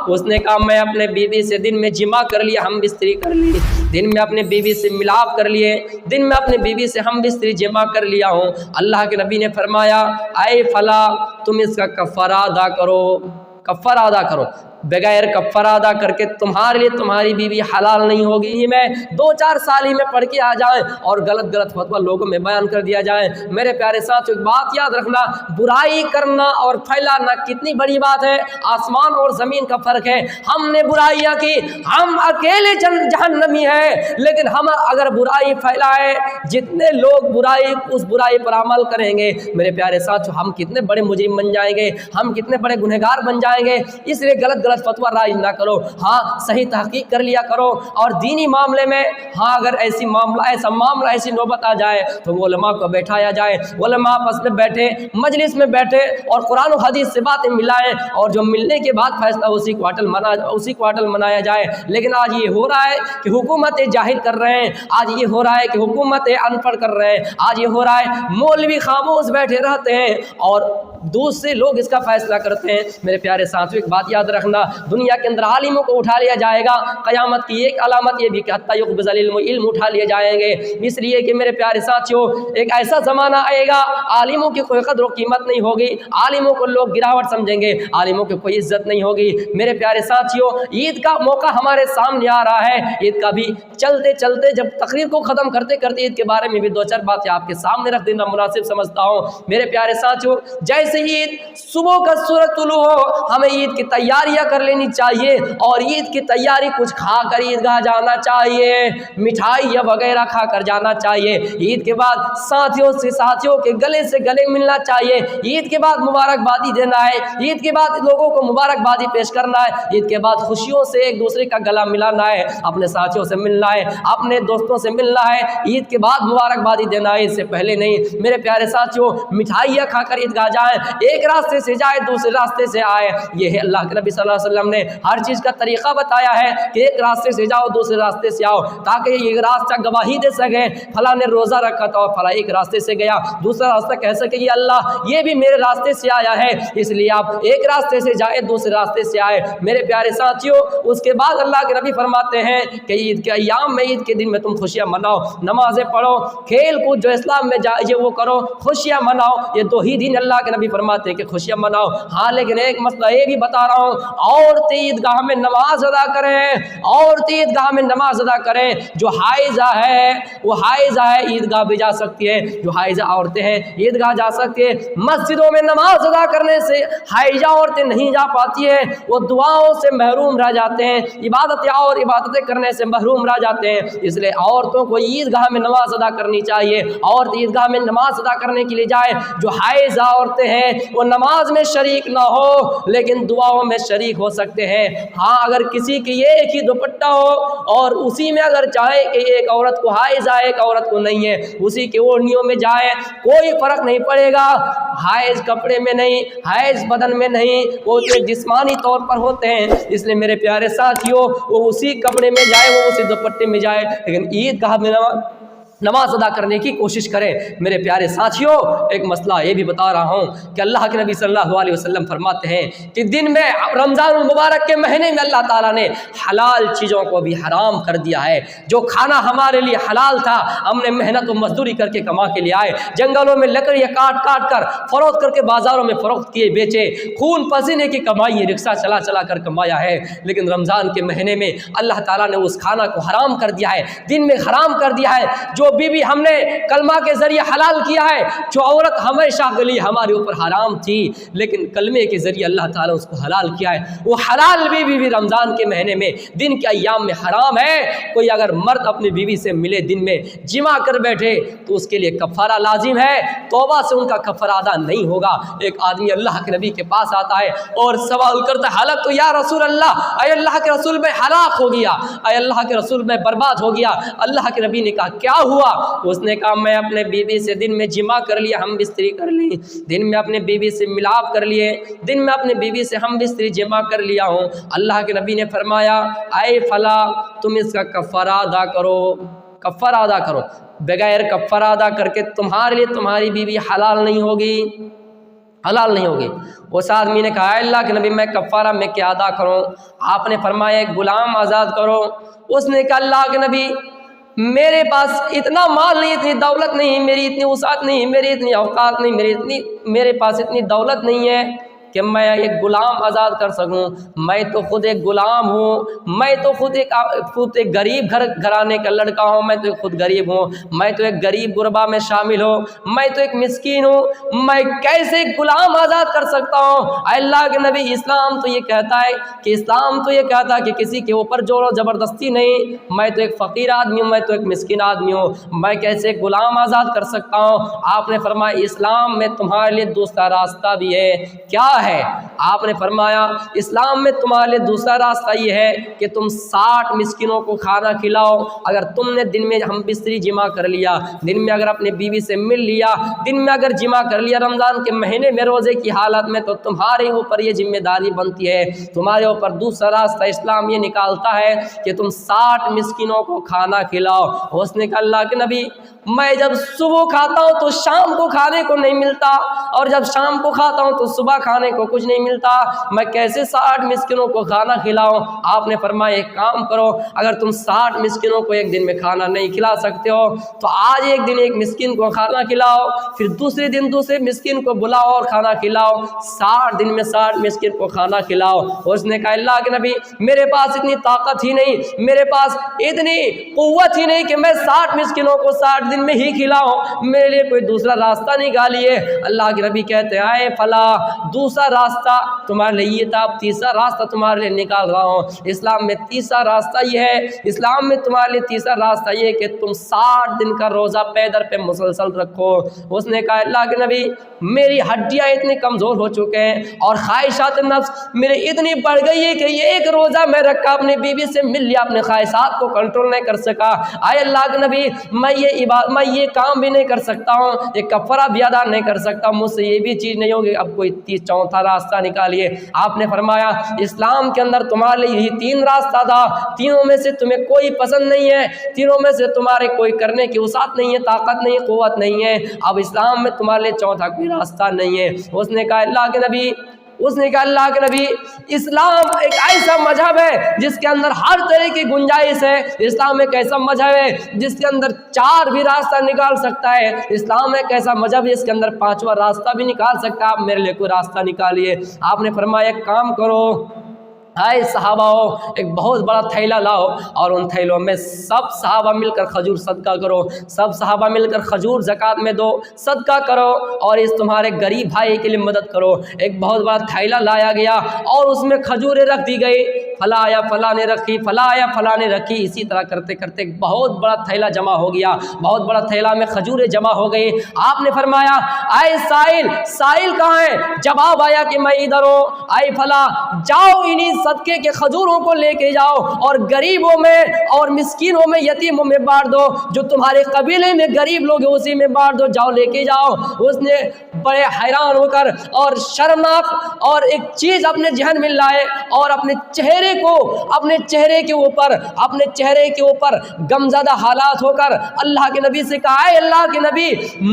اس نے کہا میں اپنے بیوی سے دن میں جمع کر لیا، ہم بستری کر لی، دن میں اپنے بیوی سے ملاپ کر لیے، دن میں اپنے بیوی سے ہم بستری جمع کر لیا ہوں۔ اللہ کے نبی نے فرمایا اے فلاں تم اس کا کفارہ ادا کرو، کفارہ ادا کرو، بغیر کفارہ ادا کر کے تمہارے لیے تمہاری بیوی حلال نہیں ہوگی۔ یہ میں 2-4 سال ہی میں پڑھ کے آ جائیں اور غلط فتویٰ لوگوں میں بیان کر دیا جائے۔ میرے پیارے ساتھیو ایک بات یاد رکھنا، برائی کرنا اور پھیلانا کتنی بڑی بات ہے، آسمان اور زمین کا فرق ہے۔ ہم نے برائیاں کی، ہم اکیلے جہنمی ہیں، لیکن ہم اگر برائی پھیلائے، جتنے لوگ اس برائی پر عمل کریں گے میرے پیارے ساتھیو، ہم کتنے بڑے مجرم بن جائیں گے، ہم کتنے بڑے گنہگار بن جائیں گے۔ اس لیے غلط فتویٰ رائج نہ کرو، ہاں صحیح تحقیق کر لیا کرو۔ اور دینی معاملے میں ہاں اگر ایسا معاملہ ایسی نوبت آ جائے تو وہ علماء کو بیٹھایا جائے، علماء آپس میں بیٹھے، مجلس میں بیٹھے اور قرآن و حدیث سے باتیں ملائیں، اور جو ملنے کے بعد فیصلہ اسی کو اٹل منایا جائے۔ لیکن آج یہ ہو رہا ہے کہ حکومت جاہل کر رہے ہیں، آج یہ ہو رہا ہے کہ حکومت ان پڑھ کر رہے ہیں، آج یہ ہو رہا ہے مولوی خاموش بیٹھے رہتے ہیں اور دوسرے لوگ اس کا فیصلہ کرتے ہیں۔ میرے پیارے ساتھیو ایک بات یاد رکھنا، دنیا کے اندر عالموں کو اٹھا لیا جائے گا، قیامت کی ایک علامت یہ بھی کہ حتی یقبض العلم، علم اٹھا لیے جائیں گے، اس لیے کہ میرے پیارے ساتھیو ایک ایسا زمانہ آئے گا عالموں کی کوئی قدر و قیمت نہیں ہوگی، عالموں کو لوگ گراوٹ سمجھیں گے، عالموں کی کوئی عزت نہیں ہوگی۔ میرے پیارے ساتھیو عید کا موقع ہمارے سامنے آ رہا ہے، عید کا بھی چلتے جب تقریر کو ختم کرتے عید کے بارے میں بھی 2-4 باتیں آپ کے سامنے رکھ دینا مناسب سمجھتا ہوں۔ میرے پیارے ساتھیو جیسے عید صبح کا سورج طلوع ہو ہمیں عید کی تیاریاں کر لینی چاہیے، اور عید کی تیاری کچھ کھا کر عیدگاہ جانا چاہیے، مٹھائی یا وغیرہ کھا کر جانا چاہیے۔ عید کے بعد ساتھیوں کے گلے سے گلے ملنا چاہیے، عید کے بعد مبارکبادی دینا ہے، عید کے بعد لوگوں کو مبارکبادی پیش کرنا ہے، عید کے بعد خوشیوں سے ایک دوسرے کا گلا ملانا ہے، اپنے ساتھیوں سے ملنا ہے، اپنے دوستوں سے ملنا ہے، عید کے بعد مبارکبادی دینا ہے، اس سے پہلے نہیں۔ میرے پیارے ساتھیوں مٹھائیاں کھا کر عیدگاہ جائیں، ایک راستے سے جائے دوسرے راستے سے آئے، یہ ہے اللہ کے نبی صلی اللہ علیہ وسلم نے ہر چیز کا طریقہ بتایا ہے کہ ایک راستے سے جاؤ دوسرے راستے سے آؤ، تاکہ یہ راستہ گواہی دے سکے فلاں نے روزہ رکھا تھا اور فلاں ایک راستے سے گیا، دوسرا راستہ کہہ سکے یہ اللہ یہ بھی میرے راستے سے آیا ہے، اس لیے آپ ایک راستے سے جائے دوسرے راستے سے آئے۔ میرے پیارے ساتھیوں اس کے بعد اللہ کے نبی فرماتے ہیں کہ عید کے ایام میں، عید کے دن میں تم خوشیاں مناؤ، نمازیں پڑھو، کھیل کود جو اسلام میں جائز وہ کرو، خوشیاں مناؤ۔ یہ 2 ہی دن اللہ کے نبی فرماتے ہیں کہ خوشیاں مناؤ۔ ہاں لیکن ایک مسئلہ یہ بھی بتا رہا ہوں، عورتیں عیدگاہ میں نماز ادا کریں، عورتیں عیدگاہ میں نماز ادا کریں، جو حائضہ ہے وہ حائضہ ہے عیدگاہ بھی جا سکتی ہے، جو حائضہ عورتیں ہیں عیدگاہ جا سکتی ہے۔ مسجدوں میں نماز ادا کرنے سے حائضہ عورتیں نہیں جا پاتی ہیں، وہ دعاؤں سے محروم رہ جاتے ہیں، عبادتیں کرنے سے محروم رہ جاتے ہیں، اس لیے عورتوں کو عیدگاہ میں نماز ادا کرنی چاہیے۔ عورت عیدگاہ میں نماز ادا کرنے کے لیے جائے، جو حائضہ عورتیں ہیں وہ نماز میں شریک نہ ہو لیکن دعاؤں میں شریک ہو سکتے ہیں۔ ہاں اگر کسی کی ایک ہی دوپٹہ ہو اور اسی میں اگر چاہے کہ ایک عورت کو حائض ہے ایک عورت کو نہیں ہے، اسی کے اوڑھنیوں میں جائے کوئی فرق نہیں پڑے گا، حائض کپڑے میں نہیں، حائض بدن میں نہیں، وہ تو جسمانی طور پر ہوتے ہیں، اس لیے میرے پیارے ساتھیوں وہ اسی کپڑے میں جائے، وہ اسی دوپٹے میں جائے، لیکن عید کا نماز ادا کرنے کی کوشش کریں۔ میرے پیارے ساتھیوں ایک مسئلہ یہ بھی بتا رہا ہوں کہ اللہ کے نبی صلی اللہ علیہ وسلم فرماتے ہیں کہ دن میں رمضان المبارک کے مہینے میں اللہ تعالیٰ نے حلال چیزوں کو بھی حرام کر دیا ہے۔ جو کھانا ہمارے لیے حلال تھا ہم نے محنت و مزدوری کر کے کما کے لے آئے، جنگلوں میں لکڑیاں کاٹ کر فروخت کر کے بازاروں میں فروخت کیے بیچے، خون پسینے کی کمائی رکشہ چلا کر کمایا ہے، لیکن رمضان کے مہینے میں اللہ تعالیٰ نے اس کھانا کو حرام کر دیا ہے، دن میں حرام کر دیا ہے۔ جو بیوی ہم نے کلمہ کے ذریعے حلال کیا ہے، جو عورت ہمیشہ کے لیے ہمارے اوپر حرام تھی لیکن کلمے کے ذریعے اللہ تعالیٰ اس کو حلال کیا ہے، وہ حلال بیوی بھی رمضان کے مہینے میں دن کے ایام میں حرام ہے۔ کوئی اگر مرد اپنی بیوی سے ملے دن میں جمع کر بیٹھے تو اس کے لیے کفارہ لازم ہے، توبہ سے ان کا کفارہ ادا نہیں ہوگا۔ ایک آدمی اللہ کے نبی کے پاس آتا ہے اور سوال کرتا ہے حلق تو یا رسول اللہ، اے اللہ کے رسول میں ہلاک ہو گیا، اے اللہ کے رسول میں برباد ہو گیا۔ اللہ کے نبی نے کہا کیا ہوا؟ اس نے کہا میں اپنے بیوی سے دن میں جمع کر لیا، ہم بستری کر لی، دن میں اپنے بیوی سے ملاپ کر لیے، دن میں اپنے بیوی سے ہم بستری جمع کر لیا ہوں۔ اللہ کے نبی نے فرمایا اے فلاں تم اس کا کفارہ ادا کرو، کفارہ ادا کرو، بغیر کفارہ ادا کر کے تمہارے لیے تمہاری بیوی حلال نہیں ہوگی۔ حلال نہیں ہوگی۔ اس آدمی نے کہا اے اللہ کے نبی میں کفارہ میں کیا ادا کروں؟ آپ نے فرمایا ایک غلام آزاد کرو۔ اس نے کہا اللہ کے نبی میرے پاس اتنا مال نہیں، اتنی دولت نہیں، میری اتنی وسعت نہیں، میری اتنی اوقات نہیں، میرے پاس اتنی دولت نہیں ہے کہ میں ایک غلام آزاد کر سکوں۔ میں تو خود ایک غلام ہوں، میں تو خود ایک غریب گھرانے کا لڑکا ہوں، میں تو خود غریب ہوں، میں تو ایک غریب غربا میں شامل ہوں، میں تو ایک مسکین ہوں، میں کیسے ایک غلام آزاد کر سکتا ہوں؟ اے اللہ کے نبی اسلام تو یہ کہتا ہے کہ کسی کے اوپر زور و زبردستی نہیں، میں تو ایک فقیر آدمی ہوں، میں تو ایک مسکین آدمی ہوں، میں کیسے ایک غلام آزاد کر سکتا ہوں؟ آپ نے فرمایا اسلام میں تمہارے لیے دوسرا راستہ بھی ہے۔ کیا ہے؟ آپ نے فرمایا اسلام میں تمہارے لیے دوسرا راستہ یہ ہے کہ تم 60 مسکینوں کو کھانا کھلاؤ۔ اگر تم نے دن میں ہم بستری جمع کر لیا، دن میں اگر اپنے بیوی سے مل لیا، دن میں اگر جمع کر لیا رمضان کے مہینے میں روزے کی حالت میں، تو تمہارے اوپر یہ ذمہ داری بنتی ہے، تمہارے اوپر دوسرا راستہ اسلام یہ نکالتا ہے کہ تم 60 مسکینوں کو کھانا کھلاؤ۔ اس نے کہا اللہ کے نبی میں جب صبح کھاتا ہوں تو شام کو کھانے کو نہیں ملتا، اور جب شام کو کھاتا ہوں تو صبح کھانے کو کچھ نہیں ملتا، میں کیسے 60 مسکینوں کو کھانا کھلاؤں؟ آپ نے فرمایا ایک کام کرو، اگر تم 60 مسکینوں کو ایک دن میں کھانا نہیں کھلا سکتے ہو تو آج ایک دن ایک مسکین کو کھانا کھلاؤ، پھر دوسرے دن دوسرے مسکین کو بلاؤ اور کھانا کھلاؤ، 60 دن میں 60 مسکین کو کھانا کھلاؤ۔ اس نے کہا اللہ کے نبی میرے پاس اتنی طاقت ہی نہیں، میرے پاس اتنی قوت ہی نہیں کہ میں 60 مسکینوں کو 60 دن میں ہی کھلاؤں، میرے لیے کوئی دوسرا راستہ نکالیے۔ اللہ کے نبی کہتے ہیں اے فلا دوسرا راستہ تمہارے لیے یہ تھا، اب تیسرا راستہ تمہارے لیے نکال رہا ہوں۔ اسلام میں تیسرا راستہ یہ ہے، اسلام میں تمہارے لیے تیسرا راستہ یہ ہے کہ تم 60 دن کا روزہ پیدر پہ مسلسل رکھو۔ اس نے کہا اللہ کے نبی میری ہڈیاں اتنی کمزور ہو چکے ہیں اور خواہشات نفس میرے اتنی بڑھ گئی ہے کہ یہ ایک روزہ میں رکھا اپنی بیوی سے مل لیا، اپنے خواہشات کو کنٹرول نہیں کر سکا۔ اے اللہ کے نبی میں یہ کام بھی نہیں کر سکتا ہوں، یہ کفارہ بھی ادا نہیں کر سکتا، مجھ سے یہ بھی چیز نہیں ہوگی، اب کوئی چوتھا راستہ نکالیے۔ آپ نے فرمایا اسلام کے اندر تمہارے لیے یہ 3 راستہ تھا، تینوں میں سے تمہیں کوئی پسند نہیں ہے، تینوں میں سے تمہارے کوئی کرنے کی وسعت نہیں ہے، طاقت نہیں ہے، قوت نہیں ہے، اب اسلام میں تمہارے لیے چوتھا کوئی راستہ نہیں ہے۔ اس نے کہا اللہ کے نبی اسلام ایک ایسا مذہب ہے جس کے اندر ہر طرح کی گنجائش ہے، اسلام ایک ایسا مذہب ہے جس کے اندر 4 بھی راستہ نکال سکتا ہے، اسلام ایک ایسا مذہب ہے جس کے اندر 5واں راستہ بھی نکال سکتا ہے، آپ میرے لیے کوئی راستہ نکالیے۔ آپ نے فرمایا ایک کام کرو، اے صحابہ ایک بہت بڑا تھیلا لاؤ اور ان تھیلوں میں سب صحابہ مل کر کھجور صدقہ کرو، سب صحابہ مل کر کھجور زکوٰۃ میں دو، صدقہ کرو اور اس تمہارے غریب بھائی کے لیے مدد کرو۔ ایک بہت بڑا تھیلا لایا گیا اور اس میں کھجوریں رکھ دی گئی، فلاں آیا فلاں نے رکھی، فلاں آیا فلاں نے رکھی، اسی طرح کرتے کرتے ایک بہت بڑا تھیلا جمع ہو گیا، بہت بڑا تھیلا میں کھجوریں جمع ہو گئی۔ آپ نے فرمایا اے سائل کہاں ہے؟ جواب آیا کہ میں ادھر ہوں۔ اے فلاں جاؤ انہی صدقے کے کھجوروں کو لے کے جاؤ اور غریبوں میں اور مسکینوں میں یتیموں میں بانٹ دو، جو تمہارے قبیلے میں غریب لوگ ہیں اسی میں بانٹ دو، جاؤ لے کے جاؤ۔ اس نے بڑے حیران ہو کر اور شرمناک اور ایک چیز اپنے ذہن میں لائے اور اپنے چہرے کے اوپر غمزدہ حالات ہو کر اللہ کے نبی سے کہا اے اللہ کے نبی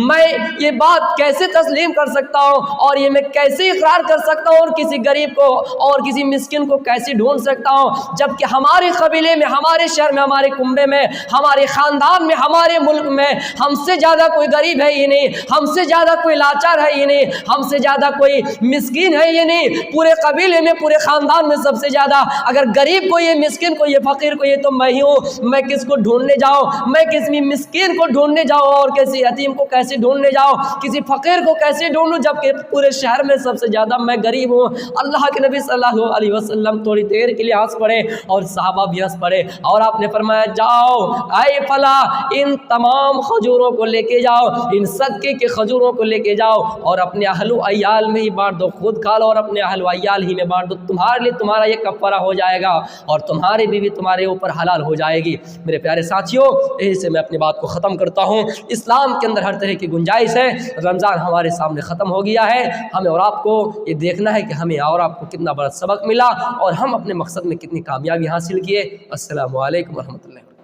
میں یہ بات کیسے تسلیم کر سکتا ہوں اور یہ میں کیسے اقرار کر سکتا ہوں اور کسی غریب کو اور کسی مسکین کو کیسے ڈھونڈ سکتا ہوں، جبکہ ہمارے قبیلے میں، ہمارے شہر میں، ہمارے کنبے میں، ہمارے خاندان میں، ہمارے ملک میں ہم سے زیادہ کوئی غریب ہے ہی نہیں، ہم سے زیادہ کوئی لاچار ہے ہی نہیں، ہم سے زیادہ کوئی مسکین ہے ہی نہیں، پورے قبیلے میں، پورے خاندان میں سب سے زیادہ اگر غریب کو یہ مسکین کو یہ فقیر کو یہ تو میں ہی ہوں، میں کس کو ڈھونڈنے جاؤں، میں کسی مسکین کو ڈھونڈنے جاؤں اور کسی یتیم کو کیسے ڈھونڈنے جاؤں، کسی فقیر کو کیسے ڈھونڈوں جبکہ پورے شہر میں سب سے زیادہ میں غریب ہوں۔ اللہ کے نبی صلی اللہ علیہ وسلم تھوڑی دیر کے لیے ہنس پڑے اور صحابہ بھی ہنس پڑے اور آپ نے فرمایا جاؤ اے فلاں ان تمام کھجوروں کو لے کے جاؤ، ان صدقے کے کھجوروں کو لے کے جاؤ اور اپنے اہل و عیال میں ہی بانٹ دو، خود کھا لو اور اپنے اہل و عیال ہی میں بانٹ دو، تمہارے لیے تمہارا یہ کفارہ ہو جائے گا اور تمہاری بیوی تمہارے اوپر حلال ہو جائے گی۔ میرے پیارے ساتھیوں یہی سے میں اپنی بات کو ختم کرتا ہوں۔ اسلام کے اندر ہر طرح کی گنجائش ہے، رمضان ہمارے سامنے ختم ہو گیا ہے، ہمیں اور آپ کو یہ دیکھنا ہے کہ ہمیں اور آپ کو کتنا بڑا سبق ملا اور ہم اپنے مقصد میں کتنی کامیابی حاصل کیے۔ السلام علیکم ورحمۃ اللہ۔